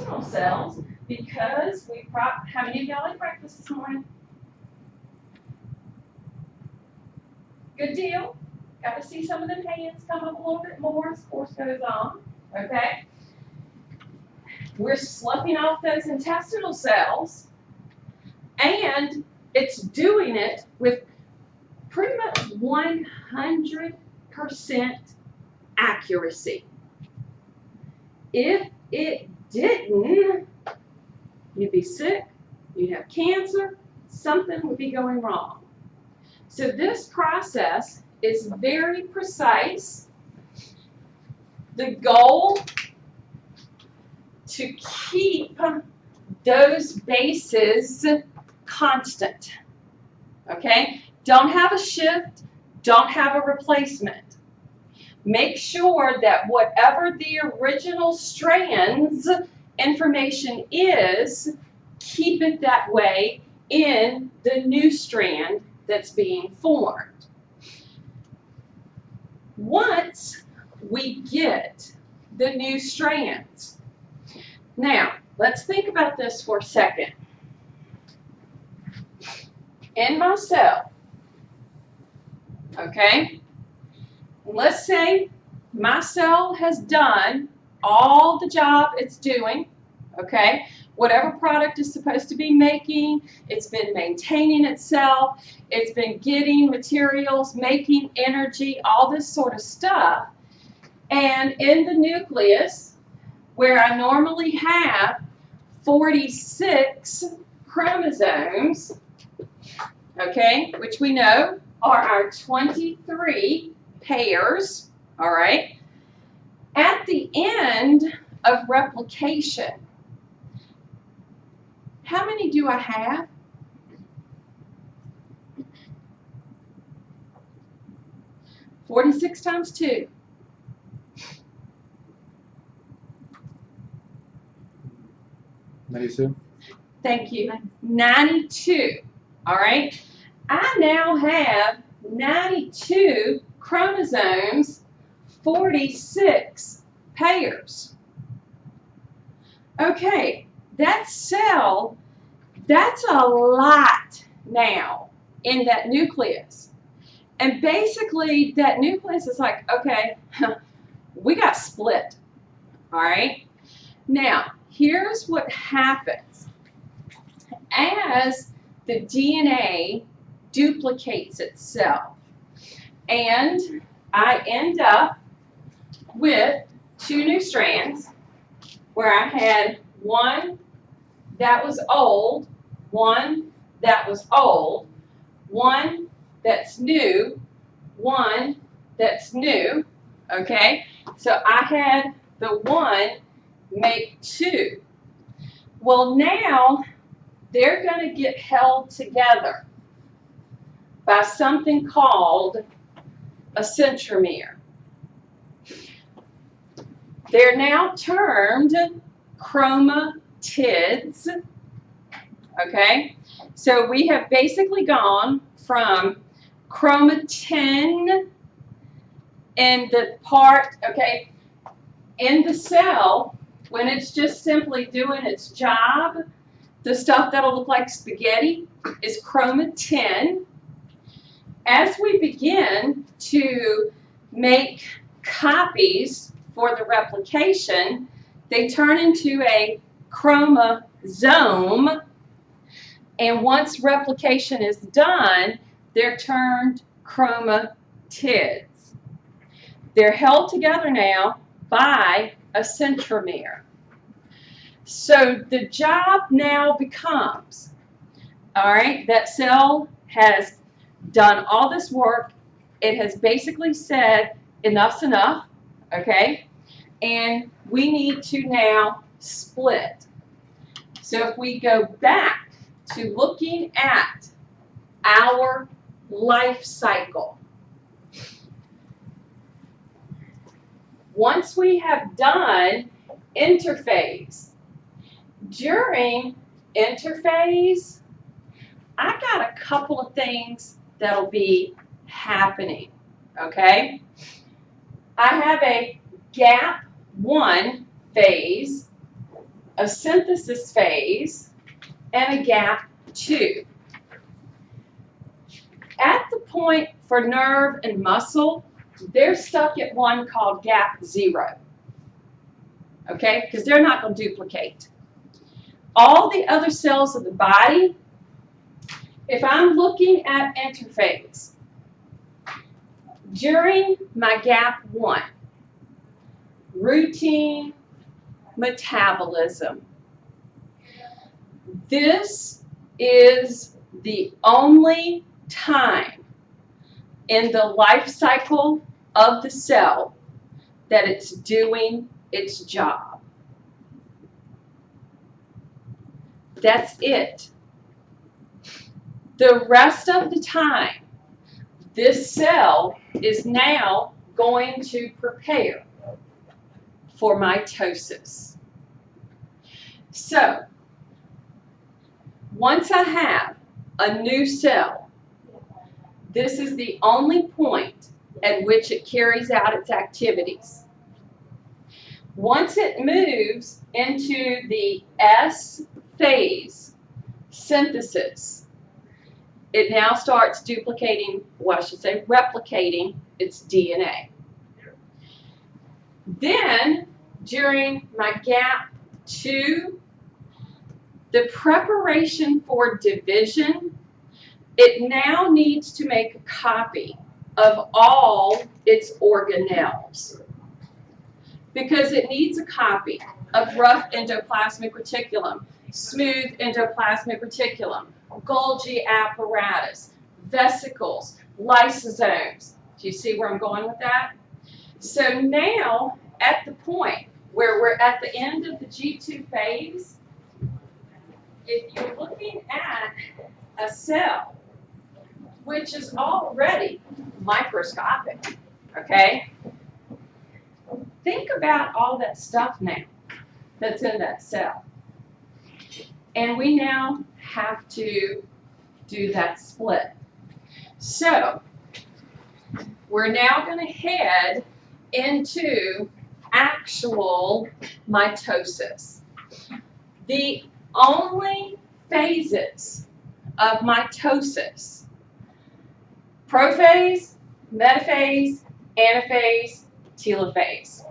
intestinal cells because how many of y'all ate breakfast this morning? Good deal. Got to see some of them hands come up a little bit more as course goes on. Okay? We're sloughing off those intestinal cells, and it's doing it with pretty much 100% accuracy. If it didn't, you'd be sick, you'd have cancer, something would be going wrong. So this process is very precise. The goal to keep those bases constant. Okay? Don't have a shift, don't have a replacement. Make sure that whatever the original strand's information is, keep it that way in the new strand that's being formed. Once we get the new strands. Now, let's think about this for a second. In my cell, okay, let's say my cell has done all the job it's doing, okay? Whatever product it's supposed to be making, it's been maintaining itself, it's been getting materials, making energy, all this sort of stuff. And in the nucleus, where I normally have 46 chromosomes, okay, which we know are our 23 pairs, all right? At the end of replication, how many do I have? (46 times 2). (92). Thank you. 92. All right. I now have 92 chromosomes, 46 pairs. Okay, that cell, that's a lot now in that nucleus. And basically, that nucleus is like, okay, we got split. All right. Now, here's what happens. As the DNA duplicates itself, and I end up with 2 new strands where I had one that was old, one that was old, one that's new, one that's new, okay? So I had the 1 make 2. Well, now they're going to get held together by something called a centromere. They're now termed chromatids, okay? So we have basically gone from chromatin in the part, okay, in the cell, when it's just simply doing its job, the stuff that'll look like spaghetti is chromatin. As we begin to make copies for the replication, they turn into a chromosome. And once replication is done, they're termed chromatids. They're held together now by a centromere. So the job now becomes, all right, that cell has done all this work. It has basically said enough's enough, okay? And we need to now split. So if we go back to looking at our life cycle, once we have done interphase, during interphase, I got a couple of things that'll be happening, okay? I have a gap 1 phase, a synthesis phase, and a gap 2. At the point for nerve and muscle, they're stuck at one called gap 0. Okay, because they're not going to duplicate. All the other cells of the body, if I'm looking at interphase, during my gap 1, routine metabolism, this is the only time in the life cycle of the cell that it's doing its job. That's it. The rest of the time, this cell is now going to prepare for mitosis. So, once I have a new cell, this is the only point at which it carries out its activities. Once it moves into the S phase, synthesis, it now starts duplicating, well, I should say replicating its DNA. Then, during my gap 2, the preparation for division, it now needs to make a copy of all its organelles because it needs a copy of rough endoplasmic reticulum, smooth endoplasmic reticulum, Golgi apparatus, vesicles, lysosomes. Do you see where I'm going with that? So now, at the point where we're at the end of the G2 phase, if you're looking at a cell which is already microscopic, okay? Think about all that stuff now that's in that cell. And we now have to do that split. So, we're now going to head into actual mitosis. The only phases of mitosis: prophase, metaphase, anaphase, telophase.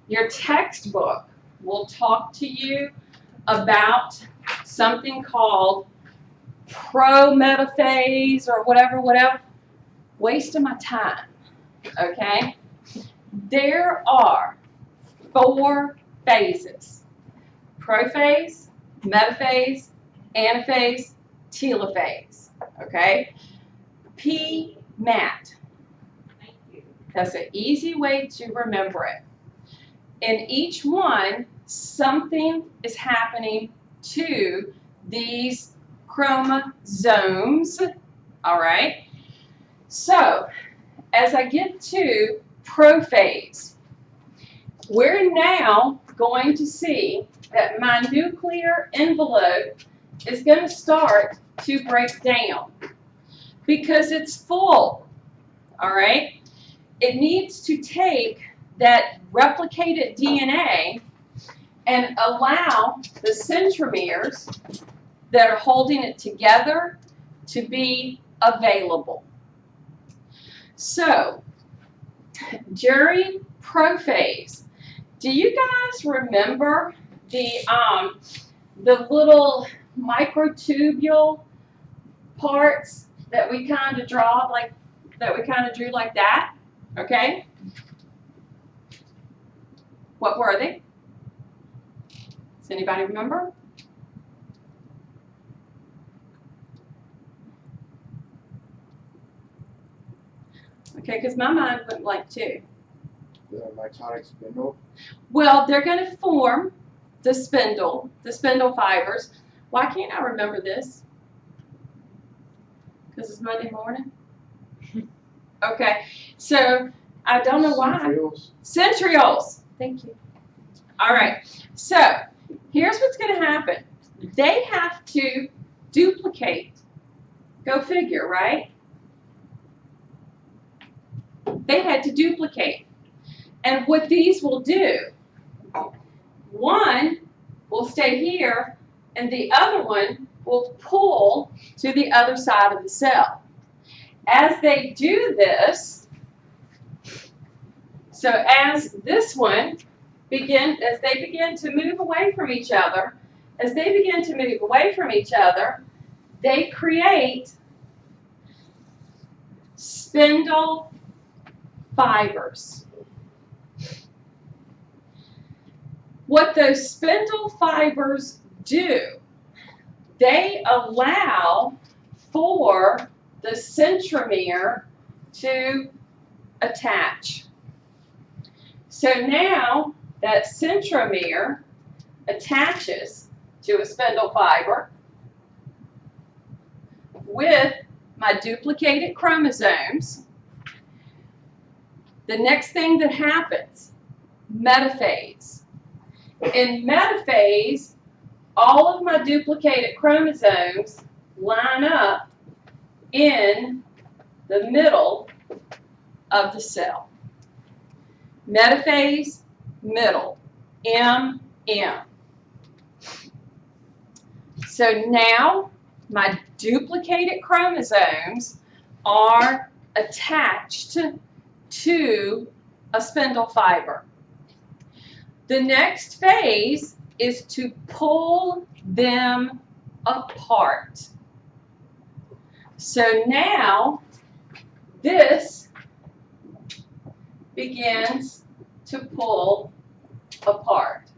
Your textbook will talk to you about something called prometaphase or whatever. Wasting my time, okay? There are 4 phases: prophase, metaphase, anaphase, telophase, okay? PMAT. That's an easy way to remember it. In each one, something is happening to these chromosomes, all right? So, as I get to prophase, we're now going to see that my nuclear envelope is going to start to break down because it's full, all right? It needs to take that replicated DNA and allow the centromeres that are holding it together to be available. So, during prophase, do you guys remember the little microtubule parts that we kind of drew like that? Okay? What were they? Does anybody remember? Okay, because my mind went blank too. The mitotic spindle? Well, they're going to form the spindle fibers. Why can't I remember this? Because it's Monday morning? Okay, so I don't know why. Centrioles? Centrioles. Thank you. All right, so here's what's going to happen. They have to duplicate. Go figure, right? They had to duplicate. And what these will do, one will stay here, and the other one will pull to the other side of the cell. As they do this, so as this one as they begin to move away from each other, they create spindle fibers. What those spindle fibers do, they allow for the centromere to attach. So now that centromere attaches to a spindle fiber with my duplicated chromosomes. The next thing that happens, metaphase. In metaphase, all of my duplicated chromosomes line up in the middle of the cell. Metaphase, middle, M. So now my duplicated chromosomes are attached to a spindle fiber. The next phase is to pull them apart. So now this begins to pull apart,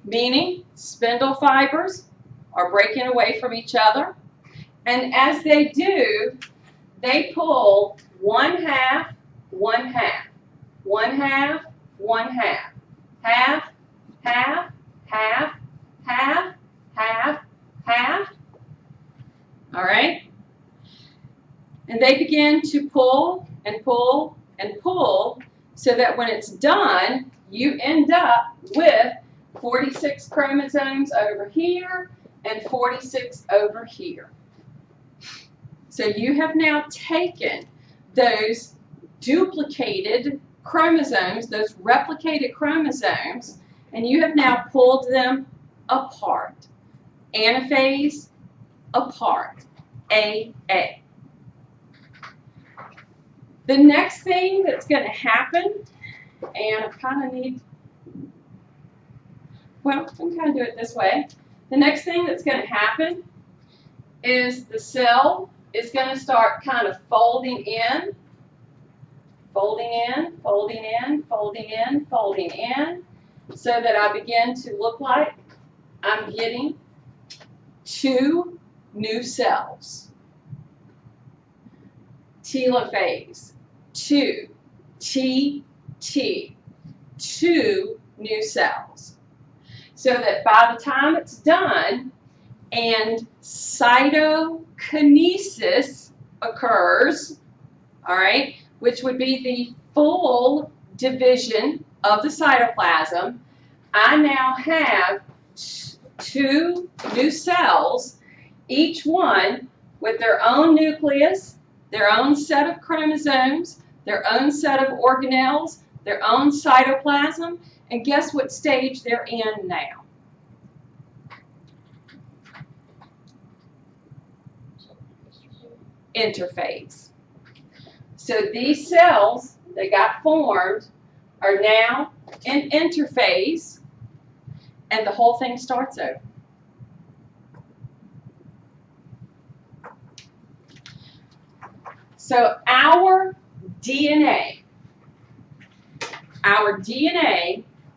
meaning spindle fibers are breaking away from each other, and as they do, they pull 1/2, 1/2, 1/2, 1/2, half, half, half, half, half, half. All right? And they begin to pull and pull and pull so that when it's done, you end up with 46 chromosomes over here and 46 over here. So you have now taken those duplicated chromosomes, those replicated chromosomes, and you have now pulled them apart. Anaphase apart. AA. The next thing that's going to happen, and I kind of need, well, I can kind of do it this way. The next thing that's going to happen is the cell is going to start kind of folding in, folding in, folding in, folding in, folding in, so that I begin to look like I'm getting 2 new cells. Telophase, 2, T, 2 new cells. So that by the time it's done and cytokinesis occurs, all right, which would be the full division of the cytoplasm, I now have 2 new cells, each one with their own nucleus, their own set of chromosomes, their own set of organelles, their own cytoplasm, and guess what stage they're in now? Interphase. So these cells that got formed are now in interphase, and the whole thing starts over. So our DNA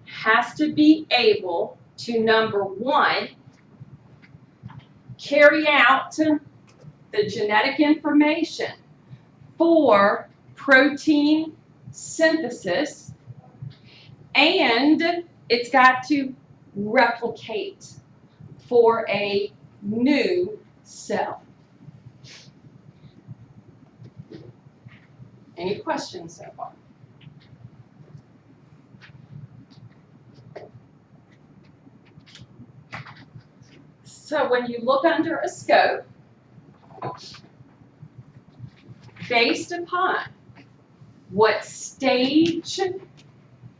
has to be able to, number 1, carry out the genetic information for protein synthesis, and it's got to replicate for a new cell. Any questions so far? So when you look under a scope, based upon what stage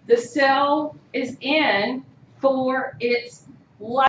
the cell is in for its like